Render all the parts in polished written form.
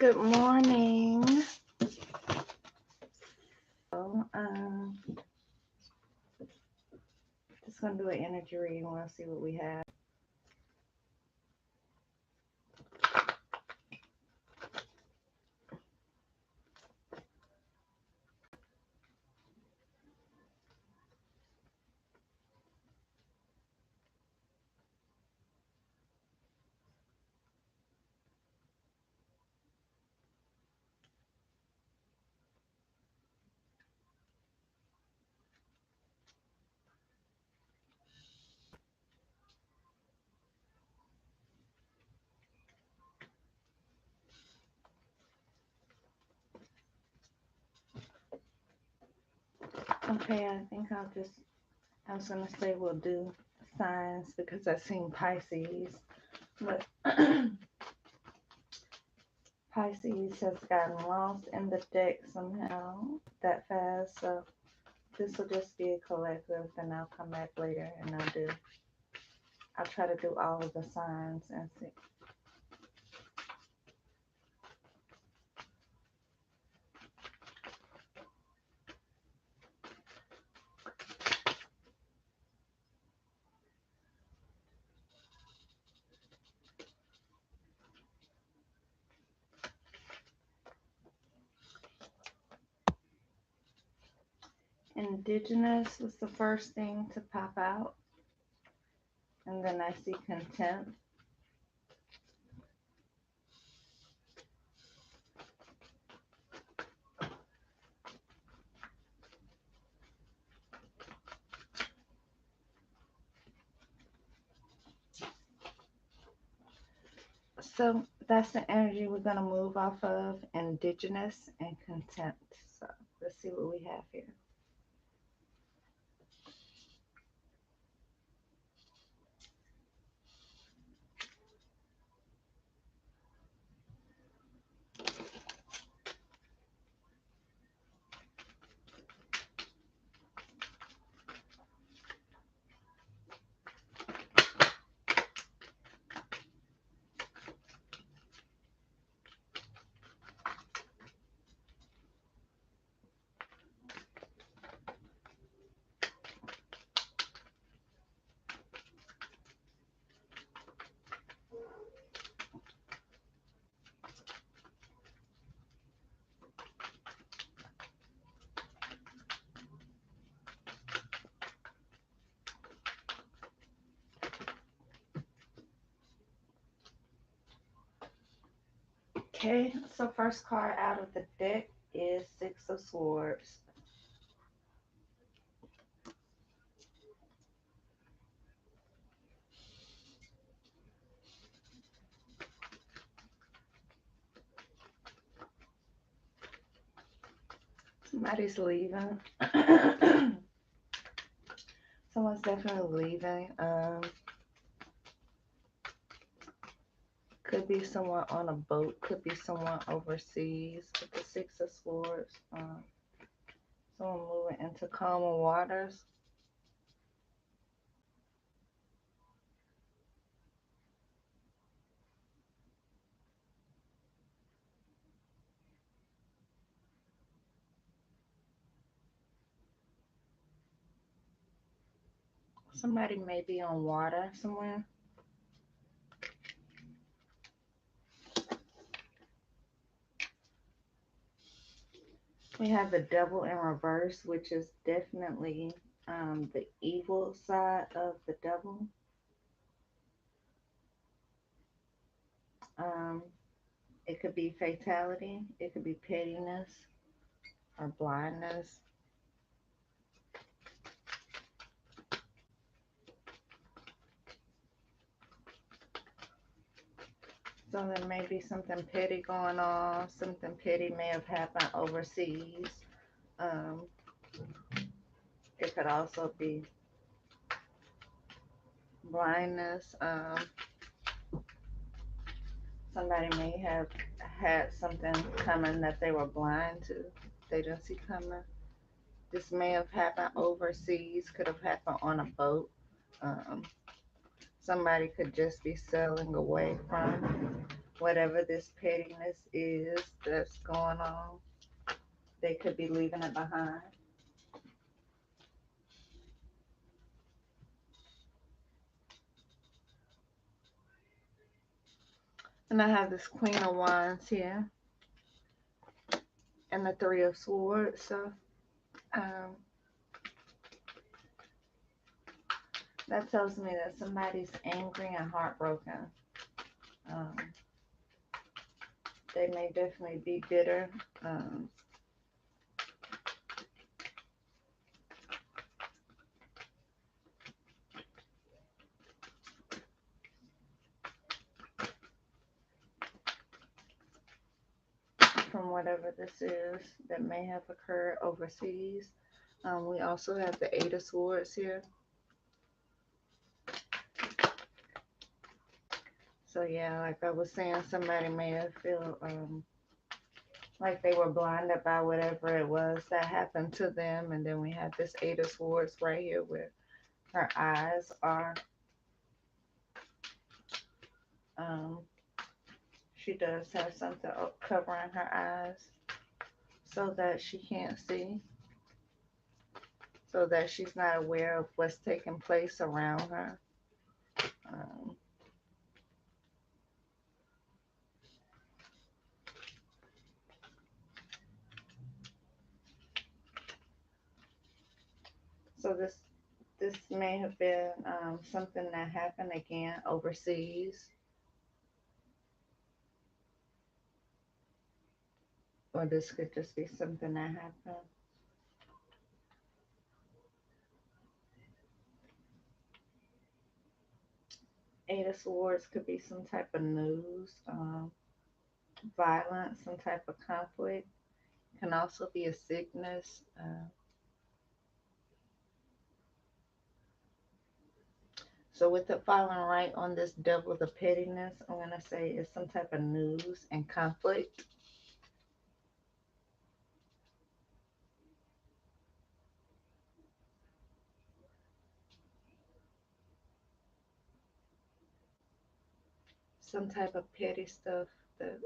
Good morning. So, just gonna do an energy reading. We'll see what we have. Okay, I think I was gonna say we'll do signs because I seen Pisces, but Pisces has gotten lost in the deck somehow that fast. So this will just be a collective, and I'll come back later and I'll try to do all of the signs and see. Indigenous was the first thing to pop out, and then I see contempt. So that's the energy we're going to move off of, indigenous and contempt. So let's see what we have here. Okay, so first card out of the deck is Six of Swords. Somebody's leaving. Someone's definitely leaving. Could be someone on a boat, could be someone overseas with the Six of Swords. Someone moving into calmer waters. Somebody may be on water somewhere. We have the Devil in reverse, which is definitely the evil side of the devil. Um, it could be fatality, it could be pettiness or blindness. So there may be something petty going on. Something petty may have happened overseas. Um, it could also be blindness. Somebody may have had something coming that they were blind to. They didn't see coming. This may have happened overseas, could have happened on a boat. Um, Somebody could just be sailing away from. whatever this pettiness is that's going on, they could be leaving it behind. And I have this Queen of Wands here and the Three of Swords. So um, that tells me that somebody's angry and heartbroken. Um, they may definitely be bitter. Um, from whatever this is that may have occurred overseas. We also have the Eight of Swords here. So yeah, like I was saying, somebody may have feel like they were blinded by whatever it was that happened to them. And then we have this Eight of Swords right here where her eyes are. Um, she does have something covering her eyes so that she can't see, so that she's not aware of what's taking place around her. Um, so this may have been something that happened again overseas, or this could just be something that happened. Eight of Swords could be some type of news, violence, some type of conflict. Can also be a sickness. So with it falling right on this devil, the pettiness, I'm going to say is some type of news and conflict. Some type of petty stuff that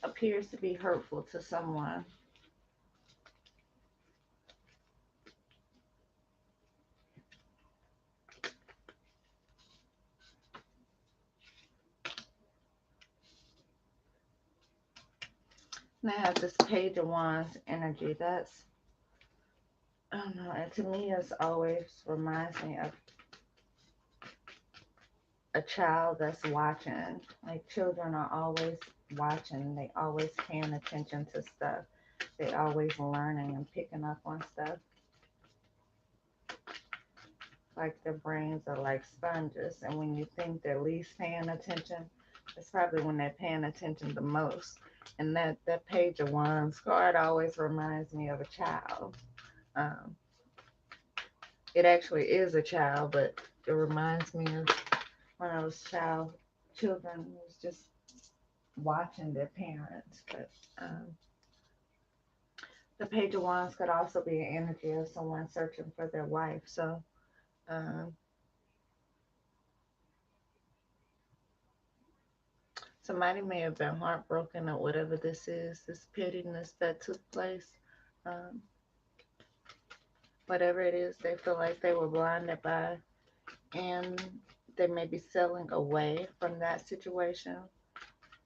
appears to be hurtful to someone. And I have this Page of Wands energy. That's, I don't know, and to me it's always reminds me of a child that's watching. Like children are always watching. They always paying attention to stuff. They always learning and picking up on stuff. Like their brains are like sponges. And when you think they're least paying attention, it's probably when they're paying attention the most. And that Page of Wands card always reminds me of a child. Um, it actually is a child, but it reminds me of when I was children was just watching their parents. But the Page of Wands could also be an energy of someone searching for their wife. So um, somebody may have been heartbroken at whatever this is, this pettiness that took place. Um, whatever it is, they feel like they were blinded by, and they may be selling away from that situation,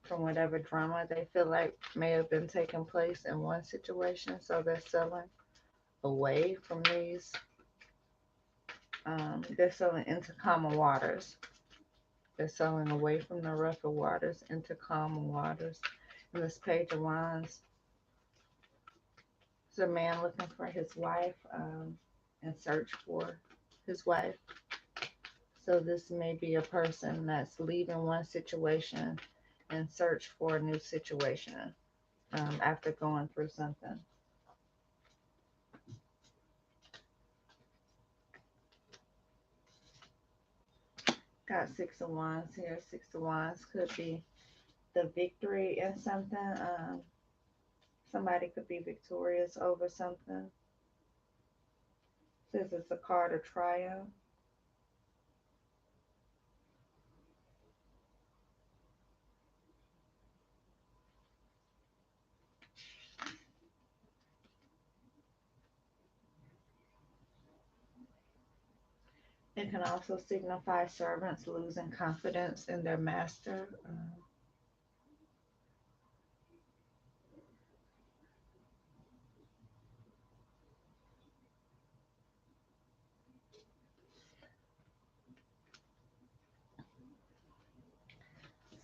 from whatever drama they feel like may have been taking place in one situation. So they're selling away from these. They're selling into calmer waters. They're selling away from the rougher waters into calmer waters. And this Page of Wands is a man looking for his wife and search for his wife. So this may be a person that's leaving one situation and search for a new situation after going through something. Got Six of Wands here. Six of Wands could be the victory in something. Somebody could be victorious over something. This is a card of triumph. It can also signify servants losing confidence in their master.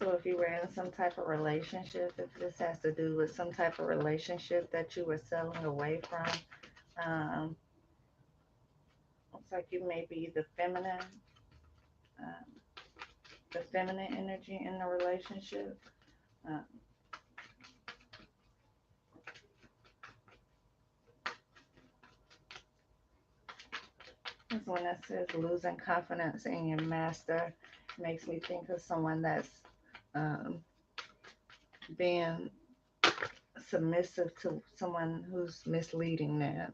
So if you were in some type of relationship, if this has to do with some type of relationship that you were selling away from, um, looks like you may be um, the feminine energy in the relationship. Um, this one that says losing confidence in your master makes me think of someone that's um, being submissive to someone who's misleading them.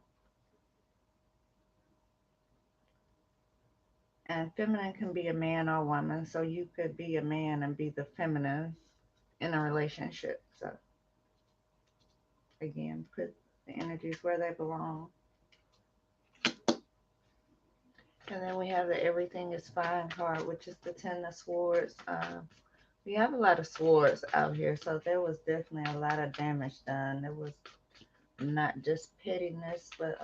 And feminine can be a man or woman, so you could be a man and be the feminine in a relationship. So again, put the energies where they belong. And then we have the everything is fine card, which is the 10 of Swords. We have a lot of swords out here, so there was definitely a lot of damage done. It was not just pettiness, but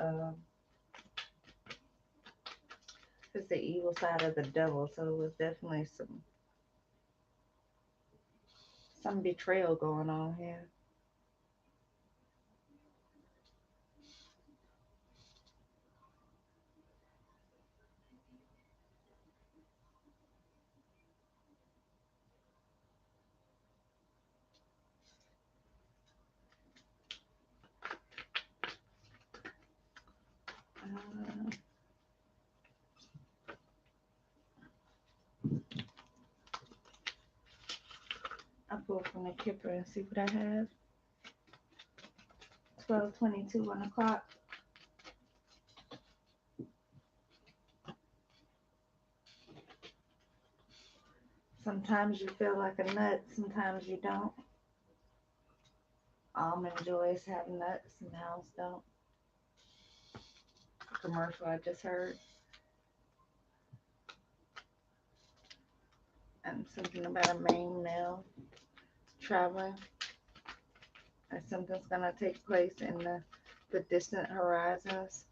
it's the evil side of the devil. So it was definitely some betrayal going on here. Uh, I pull from the Kipper and see what I have. 12:22, 1 o'clock. Sometimes you feel like a nut, sometimes you don't. Almond Joys have nuts and owls don't. Commercial I just heard. And something about a main male traveling. And something's gonna take place in the distant horizons.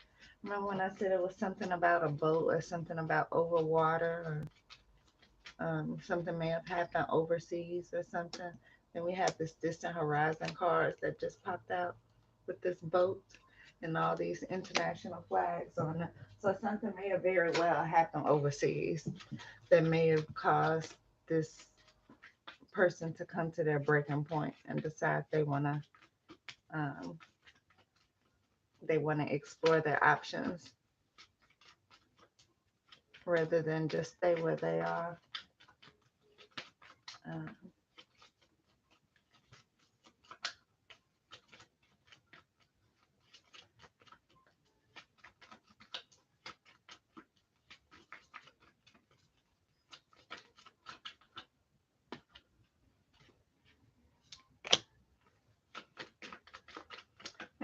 Remember when I said it was something about a boat or something about over water or something may have happened overseas or something? Then we have this distant horizon cards that just popped out with this boat and all these international flags on it. So something may have very well happened overseas that may have caused this person to come to their breaking point and decide um, they want to explore their options rather than just stay where they are. Um,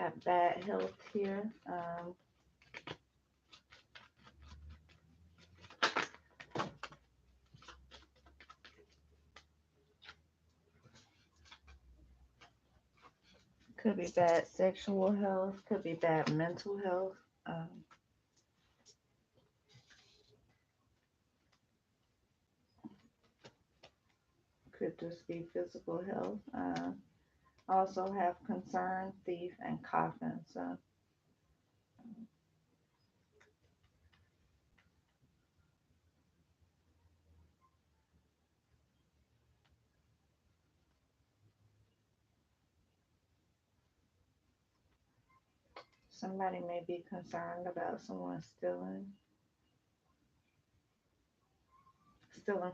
got bad health here. Could be bad sexual health, could be bad mental health. Could just be physical health. Also have concern, thief, and coffin. So somebody may be concerned about someone stealing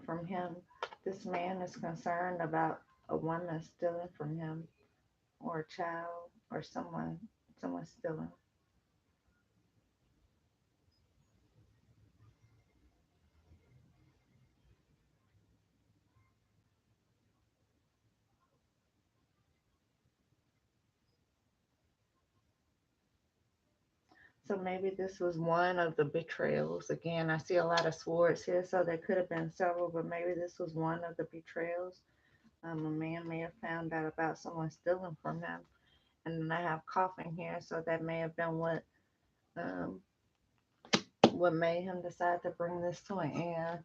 from him. This man is concerned about a woman stealing from him, or a child, or someone stealing. So maybe this was one of the betrayals. Again, I see a lot of swords here, so there could have been several, but maybe this was one of the betrayals. A man may have found out about someone stealing from him, and then I have coffin here, so that may have been um, what made him decide to bring this to an end.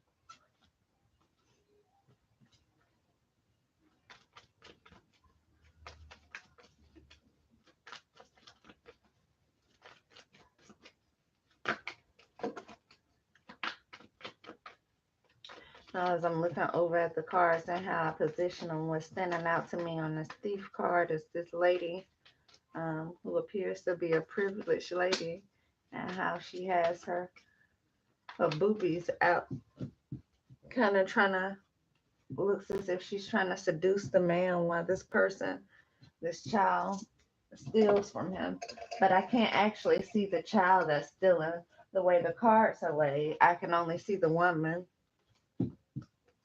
Now, as I'm looking over at the cards and how I position them, what's standing out to me on this thief card is this lady who appears to be a privileged lady, and how she has her boobies out, kind of trying to, looks as if she's trying to seduce the man while this child steals from him. But I can't actually see the child that's stealing the way the cards are laid. I can only see the woman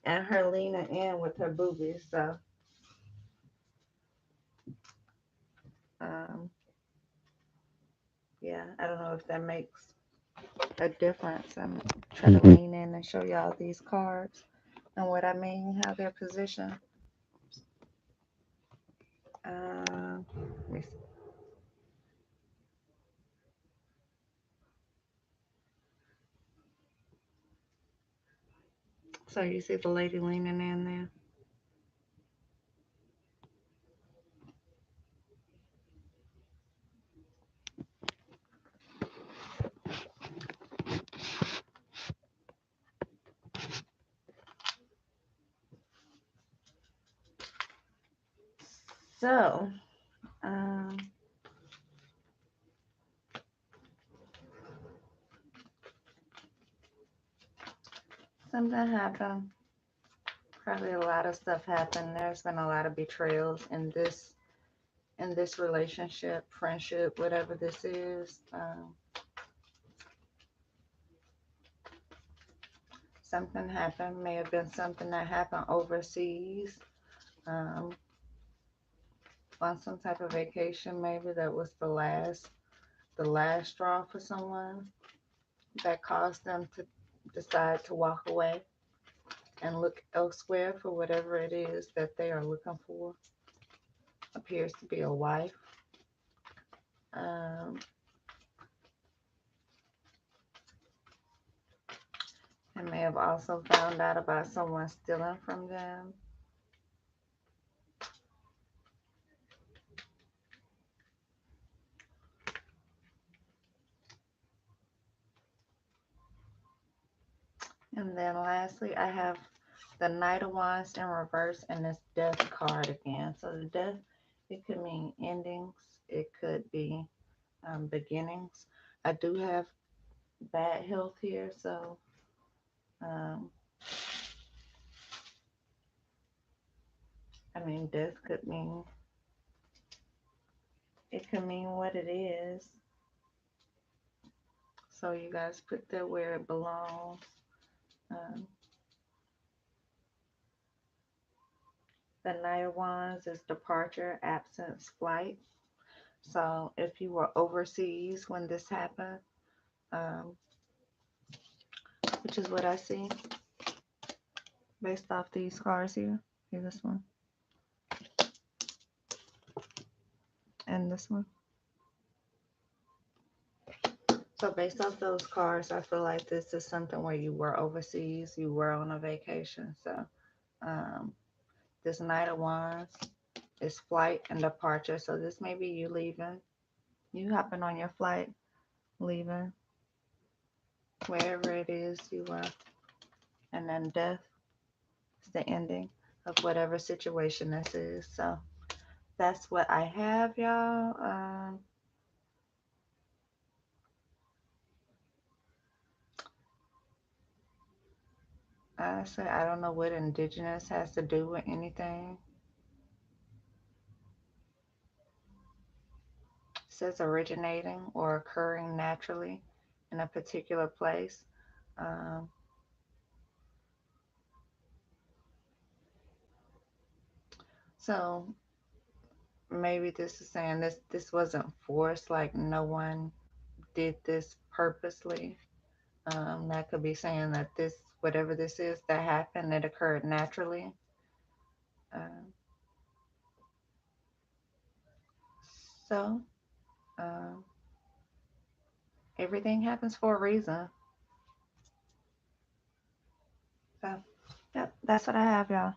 and her leaning in with her boobies. So, um, yeah, I don't know if that makes a difference. I'm trying to lean in and show y'all these cards and what I mean, how they're positioned. Let me see. So you see the lady leaning in there. So, um, something happened. Probably a lot of stuff happened. There's been a lot of betrayals in this relationship, friendship, whatever this is. Something happened. May have been something that happened overseas, um, on some type of vacation. Maybe that was the last straw for someone that caused them to decide to walk away and look elsewhere for whatever it is that they are looking for. Appears to be a wife. Um, and may have also found out about someone stealing from them. And then lastly, I have the Knight of Wands in reverse and this Death card again. So the Death, it could mean endings. It could be beginnings. I do have bad health here, so um, I mean, death could mean, it could mean what it is. So you guys put that where it belongs. Um, the Knight of Wands is departure, absence, flight. So if you were overseas when this happened, um, which is what I see based off these cards here. Here, this one and this one. So based off those cards, I feel like this is something where you were overseas, you were on a vacation. So um, this Knight of Wands is flight and departure. So this may be you leaving, you hopping on your flight, leaving wherever it is you were. And then death is the ending of whatever situation this is. So that's what I have, y'all. Honestly, I don't know what indigenous has to do with anything. It says originating or occurring naturally in a particular place. Um, so maybe this is saying this wasn't forced, like no one did this purposely. That could be saying that this, whatever this is that happened, it occurred naturally. Um, so, um, everything happens for a reason. So, yep, that's what I have, y'all.